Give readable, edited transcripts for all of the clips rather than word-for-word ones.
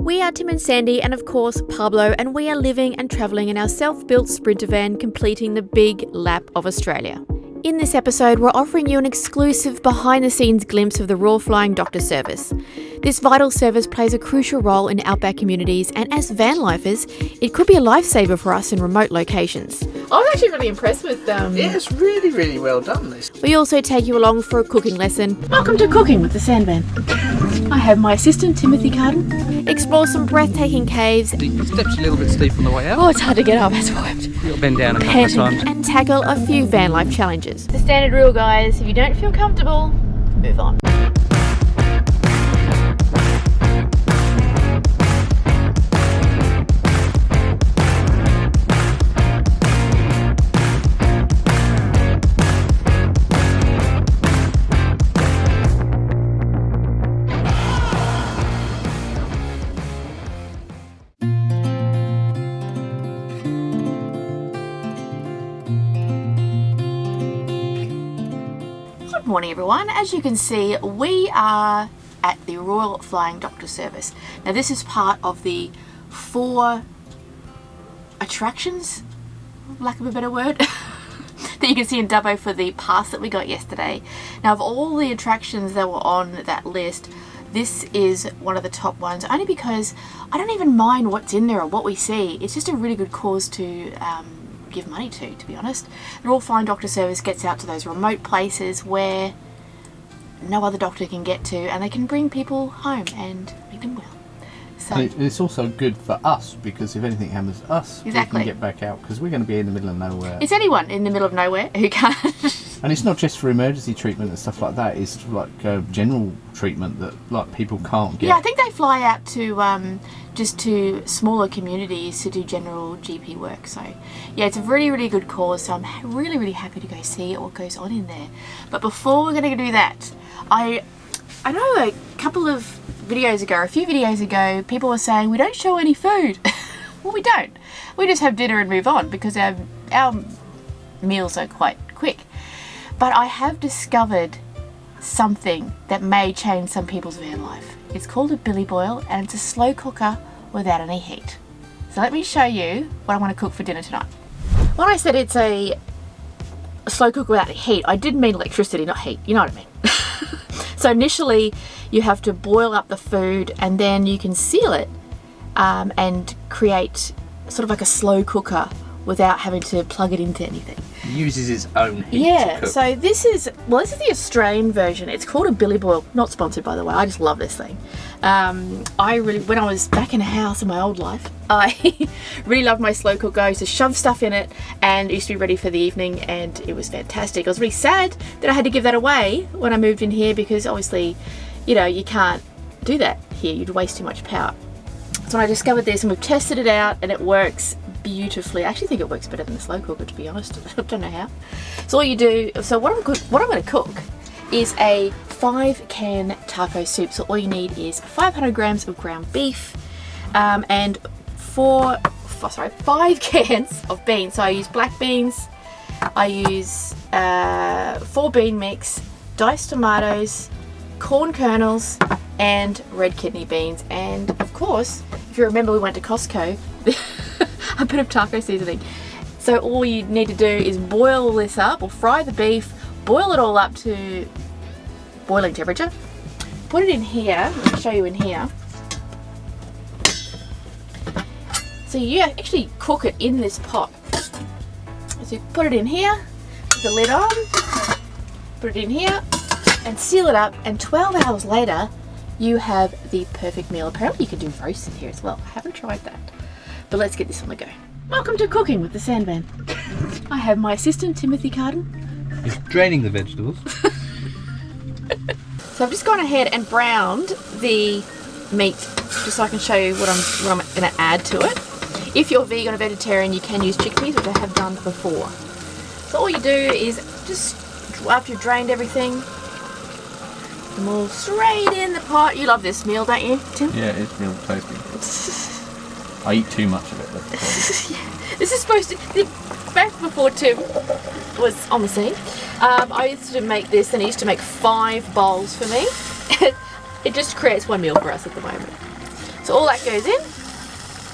We are Tim and Sandy, and of course Pablo, and we are living and travelling in our self-built Sprinter van, completing the big lap of Australia. In this episode, we're offering you an exclusive behind-the-scenes glimpse of the Royal Flying Doctor Service. This vital service plays a crucial role in outback communities, and as van lifers, it could be a lifesaver for us in remote locations. I was actually really impressed with Yeah, it's really, really well done, this. We also take you along for a cooking lesson. Welcome to Cooking with the Sandvan. I have my assistant, Timothy Carden. Explore some breathtaking caves. The steps a little bit steep on the way out. Oh, it's hard to get up, that's why You'll bend down a couple of times. And tackle a few van life challenges. The standard rule, guys, if you don't feel comfortable, move on. Good morning, everyone. As you can see, we are at the Royal Flying Doctor Service. Now, this is part of the 4 attractions, lack of a better word, that you can see in Dubbo for the pass that we got yesterday. Now, of all the attractions that were on that list, this is one of the top ones, only because I don't even mind what's in there or what we see. It's just a really good cause to give money to be honest. The Royal Flying Doctor Service gets out to those remote places where no other doctor can get to, and they can bring people home and make them well. So and it's also good for us, because if anything happens to us, exactly, we can get back out, because we're going to be in the middle of nowhere. It's anyone in the middle of nowhere who can't. And it's not just for emergency treatment and stuff like that, it's like general treatment that like people can't get. Yeah, I think they fly out to just to smaller communities to do general GP work. So yeah, it's a really, really good cause. So I'm really, really happy to go see what goes on in there. But before we're going to do that, I know a couple of videos ago, a few videos ago, people were saying we don't show any food. Well, we don't. We just have dinner and move on, because our meals are quite quick. But I have discovered something that may change some people's van life. It's called a billy boil, and it's a slow cooker without any heat. So let me show you what I want to cook for dinner tonight. When I said it's a slow cooker without any heat, I did mean electricity, not heat. You know what I mean? So initially you have to boil up the food, and then you can seal it and create sort of like a slow cooker without having to plug it into anything. It uses its own heat Yeah, to cook. so this is the Australian version. It's called a billy boil. Not sponsored, by the way. I just love this thing. When I was back in a house in my old life, I really loved my slow cooker. I used to shove stuff in it, and it used to be ready for the evening, and it was fantastic. I was really sad that I had to give that away when I moved in here, because obviously, you know, you can't do that here. You'd waste too much power. So I discovered this, and we've tested it out, and it works beautifully. I actually think it works better than the slow cooker, to be honest. I don't know how. So all you do, so what I'm going to cook is a 5-can taco soup. So all you need is 500 grams of ground beef and 5 cans of beans. So I use black beans, I use 4 bean mix, diced tomatoes, corn kernels, and red kidney beans. And of course, if you remember, we went to Costco, a bit of taco seasoning. So all you need to do is boil this up, or fry the beef, boil it all up to boiling temperature, put it in here. Let me show you in here. So you actually cook it in this pot. So you put it in here, put the lid on, put it in here, and seal it up, and 12 hours later you have the perfect meal. Apparently you can do roast in here as well. I haven't tried that, but let's get this on the go. Welcome to Cooking with the Sandvan. I have my assistant, Timothy Carden. He's draining the vegetables. So I've just gone ahead and browned the meat, just so I can show you what I'm going to add to it. If you're vegan or vegetarian, you can use chickpeas, which I have done before. So all you do is just, after you've drained everything, put them all straight in the pot. You love this meal, don't you, Tim? Yeah, it's real tasty. I eat too much of it. Yeah. This is supposed to... Back before Tim was on the scene, I used to make this, and he used to make 5 bowls for me. It just creates one meal for us at the moment. So So all that goes in.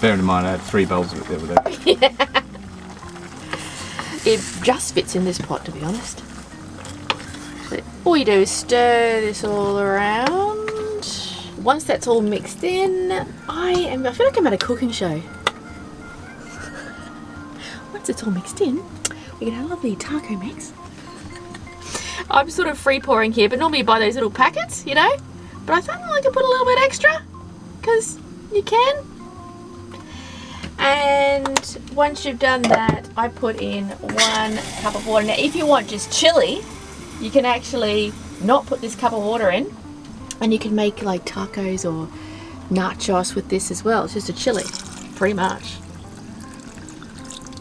Bearing in mind I had 3 bowls of it the other day. It just fits in this pot, to be honest. So all you do is stir this all around. Once that's all mixed in, I feel like I'm at a cooking show. Once it's all mixed in, we get a lovely taco mix. I'm sort of free pouring here, but normally you buy those little packets, you know? But I thought I could put a little bit extra, because you can. And once you've done that, I put in 1 cup of water. Now, if you want just chili, you can actually not put this cup of water in, and you can make like tacos or nachos with this as well. It's just a chili, pretty much.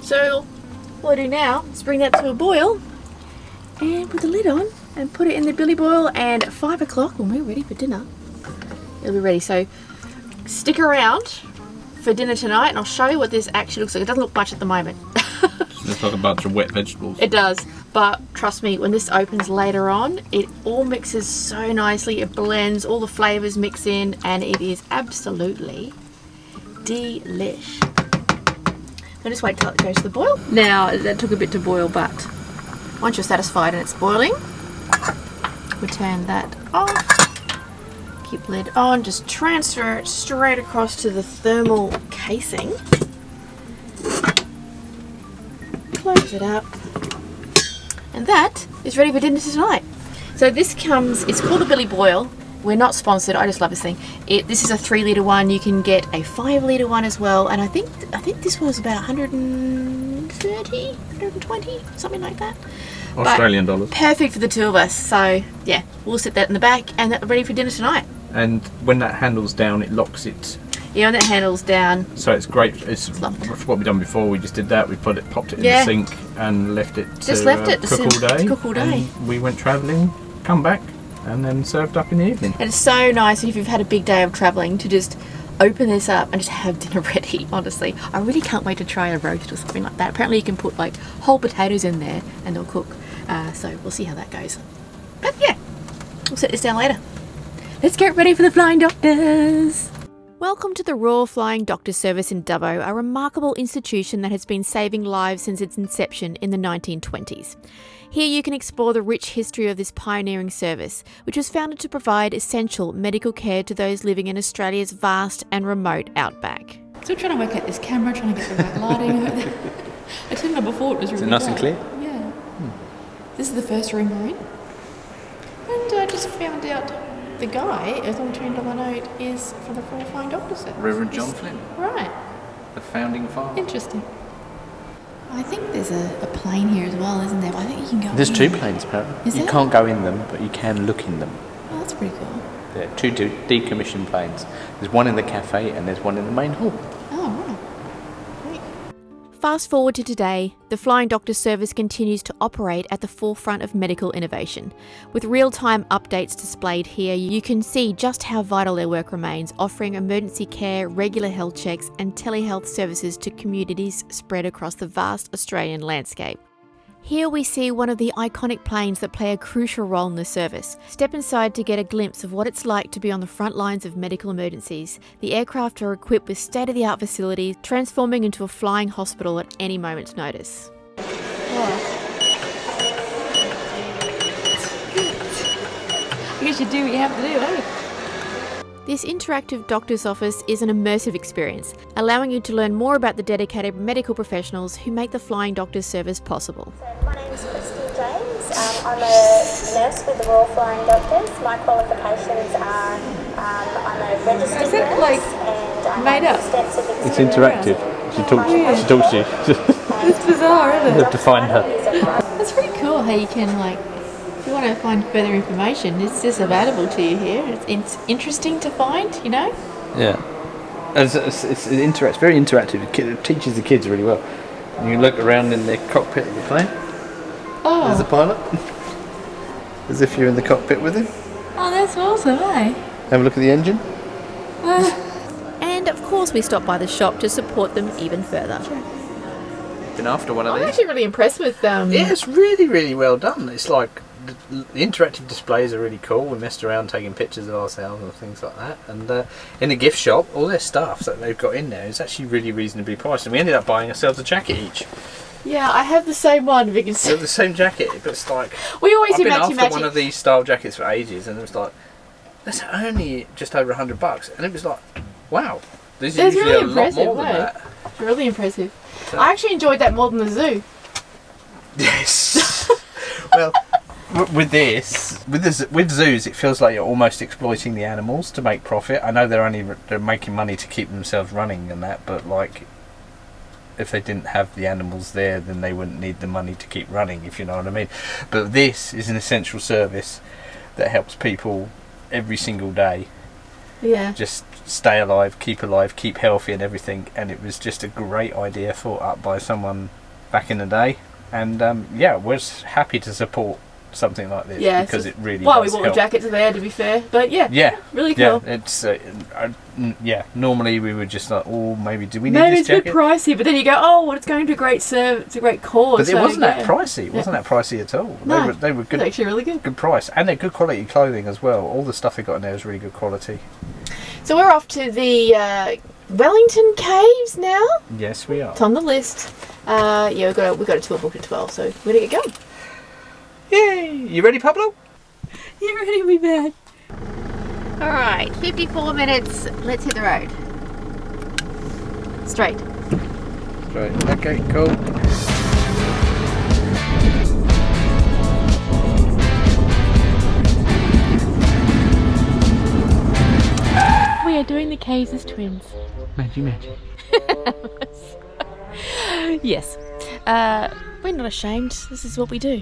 So what I do now is bring that to a boil and put the lid on and put it in the billy boil, and at 5 o'clock when we're ready for dinner, it'll be ready. So stick around for dinner tonight and I'll show you what this actually looks like. It doesn't look much at the moment. It's like a bunch of wet vegetables. It does, but trust me, when this opens later on, it all mixes so nicely. It blends, all the flavours mix in, and it is absolutely delish. I'll just wait till it goes to the boil. Now, that took a bit to boil, but once you're satisfied and it's boiling, we turn that off. Keep the lid on, just transfer it straight across to the thermal casing. Close it up. And that is ready for dinner tonight. So this comes, it's called a Billy Boyle. We're not sponsored, I just love this thing. This is a 3 litre one. You can get a 5 litre one as well. And I think this was about 130, 120, something like that. Australian dollars. Perfect for the 2 of us. So yeah, we'll set that in the back and that's ready for dinner tonight. And when that handle's down, it locks it. Yeah, when that handle's down. So it's great. It's locked. what we've done before. We just did that. We popped it in the sink and left it to cook all day. And we went travelling, come back, and then served up in the evening. And it's so nice if you've had a big day of travelling to just open this up and just have dinner ready, honestly. I really can't wait to try a roast or something like that. Apparently you can put like whole potatoes in there and they'll cook. So we'll see how that goes. But yeah, we'll set this down later. Let's get ready for the Flying Doctors. Welcome to the Royal Flying Doctor Service in Dubbo, a remarkable institution that has been saving lives since its inception in the 1920s. Here you can explore the rich history of this pioneering service, which was founded to provide essential medical care to those living in Australia's vast and remote outback. Still trying to work out this camera, trying to get the right lighting. I turned it on before, it was really nice and clear? Yeah. This is the first room we're in. And I just found out the guy, as I'm turned on the note, is from the Royal Flying Doctor Service. Reverend John Flynn. Right. The founding father. Interesting. I think there's a plane here as well, isn't there? I think you can go There's in. 2 planes, apparently. You can't go in them, but you can look in them. Oh, that's pretty cool. They're 2 decommissioned planes. There's one in the cafe and there's one in the main hall. Oh, right. Great. Fast forward to today, the Flying Doctor Service continues to operate at the forefront of medical innovation. With real-time updates displayed here, you can see just how vital their work remains, offering emergency care, regular health checks and telehealth services to communities spread across the vast Australian landscape. Here we see one of the iconic planes that play a crucial role in the service. Step inside to get a glimpse of what it's like to be on the front lines of medical emergencies. The aircraft are equipped with state-of-the-art facilities, transforming into a flying hospital at any moment's notice. I guess you do what you have to do, eh? This interactive doctor's office is an immersive experience, allowing you to learn more about the dedicated medical professionals who make the Flying Doctor Service possible. So my name is Christine James. I'm a nurse with the Royal Flying Doctors. My qualifications are I'm a registered nurse and I have extensive experience. It's interactive. She talks to you. It's bizarre, isn't You have to find her. That's pretty cool how you can, like, if you want to find further information, it's just available to you here. It's interesting to find, you know? Yeah. It's very interactive. It teaches the kids really well. You can look around in the cockpit of the plane. Oh. There's the pilot. As if you're in the cockpit with him. Oh, that's awesome, eh? Have a look at the engine. And of course we stop by the shop to support them even further. Been after one of I'm these. actually really impressed with Yeah, it's really, really well done. It's like the interactive displays are really cool. We messed around taking pictures of ourselves and things like that. And in the gift shop, all their stuff that they've got in there is actually really reasonably priced. And we ended up buying ourselves a jacket each. Yeah, I have the same one because We have the same jacket, but it's like we always I've do been matchy after matchy. one of these style jackets for ages, and it was like that's only just over $100, and it was like, wow, this is usually really a lot more than impressive, that. It's really impressive. So- I actually enjoyed that more than the zoo. Yes. Well, with zoos, it feels like you're almost exploiting the animals to make profit. I know they're making money to keep themselves running and that, but like, if they didn't have the animals there, then they wouldn't need the money to keep running, if you know what I mean. But this is an essential service that helps people every single day. Yeah. Just stay alive, keep healthy and everything. And it was just a great idea thought up by someone back in the day. And yeah, we're happy to support something like this because it really well, does we bought help. the jackets there, to be fair. But yeah, really cool. Yeah, it's normally we would just like, oh, maybe do we need maybe this it's a bit jacket? pricey, but then you go, oh, well, it's going to a great it's a great cause. But it so, wasn't that yeah. pricey. It wasn't that pricey at all. No, they were good. It's actually really good. Good price, and they're good quality clothing as well. All the stuff they got in there is really good quality. So we're off to the Wellington caves now. Yes, we are. It's on the list. Yeah, we've got a tour booked at 12, so we're gonna get going. Yay! You ready, Pablo? You ready to be bad? Alright, 54 minutes. Let's hit the road. Straight. Right. Okay. Cool. We are doing the caves as twins. Magic. Yes. We're not ashamed. This is what we do.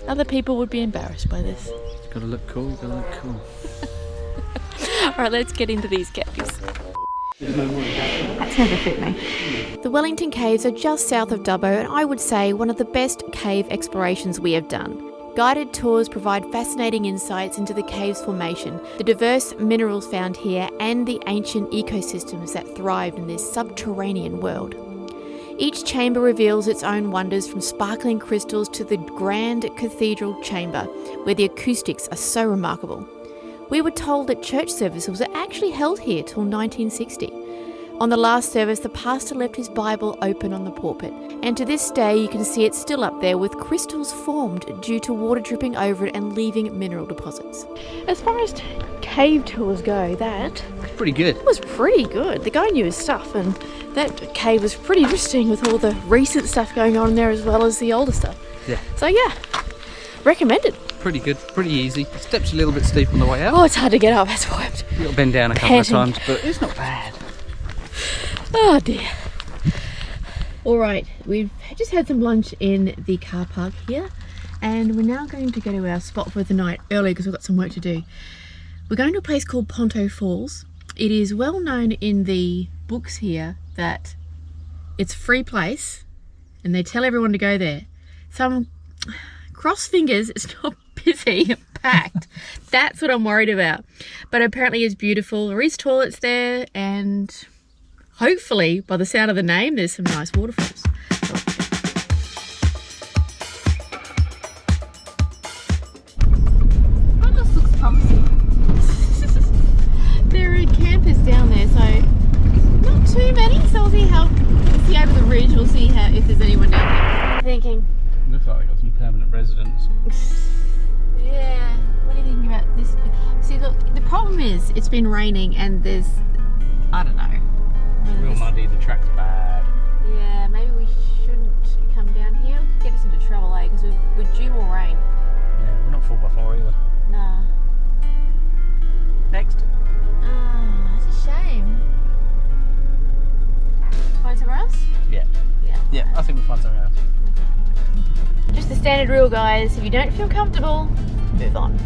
Other people would be embarrassed by this. Gotta look cool, Alright, let's get into these caves. That's never fit me. The Wellington Caves are just south of Dubbo, and I would say one of the best cave explorations we have done. Guided tours provide fascinating insights into the cave's formation, the diverse minerals found here, and the ancient ecosystems that thrived in this subterranean world. Each chamber reveals its own wonders, from sparkling crystals to the grand cathedral chamber, where the acoustics are so remarkable. We were told that church services were actually held here till 1960. On the last service, the pastor left his Bible open on the pulpit, and to this day you can see it still up there with crystals formed due to water dripping over it and leaving mineral deposits. As far as cave tours go, that Pretty good. was pretty good. The guy knew his stuff, and that cave was pretty interesting with all the recent stuff going on there as well as the older stuff. Yeah. So yeah, recommended. Pretty good. Pretty easy. Steps a little bit steep on the way out. Oh, it's hard to get up, that's why I'm You've got to bend down a couple of panting. times, but it's not bad. Oh dear. Alright, we've just had some lunch in the car park here, and we're now going to go to our spot for the night early because we've got some work to do. We're going to a place called Ponto Falls. It is well known in the books here that it's a free place and they tell everyone to go there. So cross fingers, it's not busy and packed. That's what I'm worried about. But apparently it's beautiful. There is toilets there, and hopefully, by the sound of the name, there's some nice waterfalls. Oh, this looks promising. There are campers down there, so not too many. So we'll see over the ridge. We'll see if there's anyone down there. What are you thinking? Looks like they've got some permanent residents. Yeah. What are you thinking about this? See, look, the problem is it's been raining and there's, I don't know. Real muddy, the track's bad. Yeah, maybe we shouldn't come down here. It could get us into trouble, eh? Because we're due more rain. Yeah, we're not 4x4 either. Nah. Next. Oh, that's a shame. Find somewhere else? Yeah. Yeah. I think we'll find somewhere else. Just the standard rule, guys. If you don't feel comfortable, move on.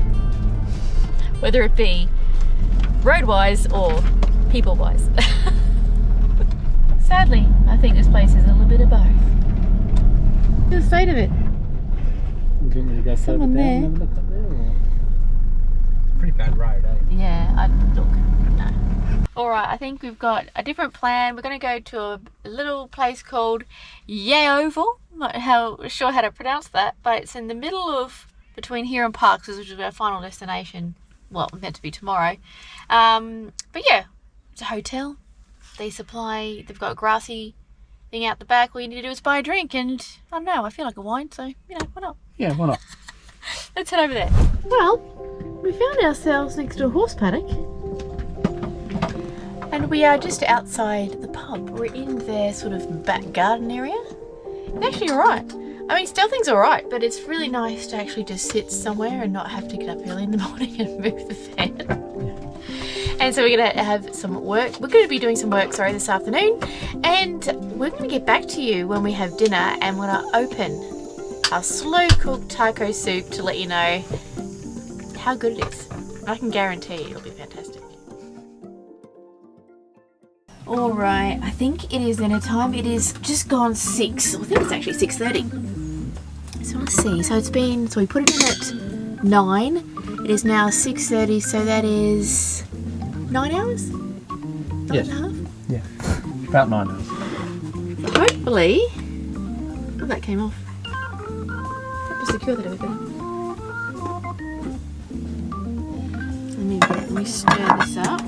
Whether it be road-wise or people-wise. Sadly, I think this place is a little bit of both. What's the state of it? Do you want me to go Someone further there. down and have a look up there? Or? Pretty bad road, eh? Yeah, look, no. Alright, I think we've got a different plan. We're going to go to a little place called Yeovil. I'm not sure how to pronounce that, but it's in the middle of between here and Parks, which is our final destination. Well, meant to be tomorrow. But yeah, it's a hotel. They've got a grassy thing out the back. All you need to do is buy a drink, and I don't know, I feel like a wine, so, you know, why not? Yeah, why not? Let's head over there. Well, we found ourselves next to a horse paddock. And we are just outside the pub. We're in their sort of back garden area. It's actually alright. I mean, Stealthing's alright, but it's really nice to actually just sit somewhere and not have to get up early in the morning and move the fan. And so we're going to have some work. We're going to be doing some work, this afternoon. And we're going to get back to you when we have dinner, and we're going to open our slow-cooked taco soup to let you know how good it is. I can guarantee it'll be fantastic. Alright, I think it is dinner time. It is just gone 6. I think it's actually 6:30. So let's see. So we put it in at 9. It is now 6:30, so that is 9 hours? 9 Yes. and a half? Yeah, about 9 hours. Hopefully... Oh, that came off. That was secure that everything. Let me stir this up.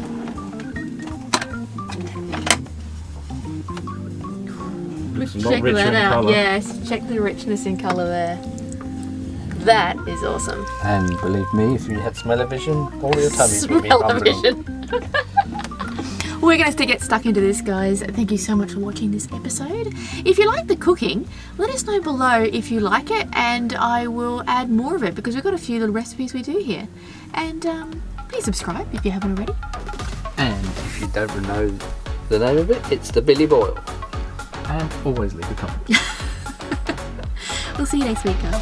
Let's check that out. Colour. Yes, check the richness in colour there. That is awesome. And believe me, if you had smell-o-vision, all your tummies would be bubbling. We're going to get stuck into this, guys. Thank you so much for watching this episode. If you like the cooking, let us know below if you like it, and I will add more of it, because we've got a few little recipes we do here. And please subscribe if you haven't already. And if you don't know the name of it, it's the Billy Boil. And always leave a comment. We'll see you next week, guys.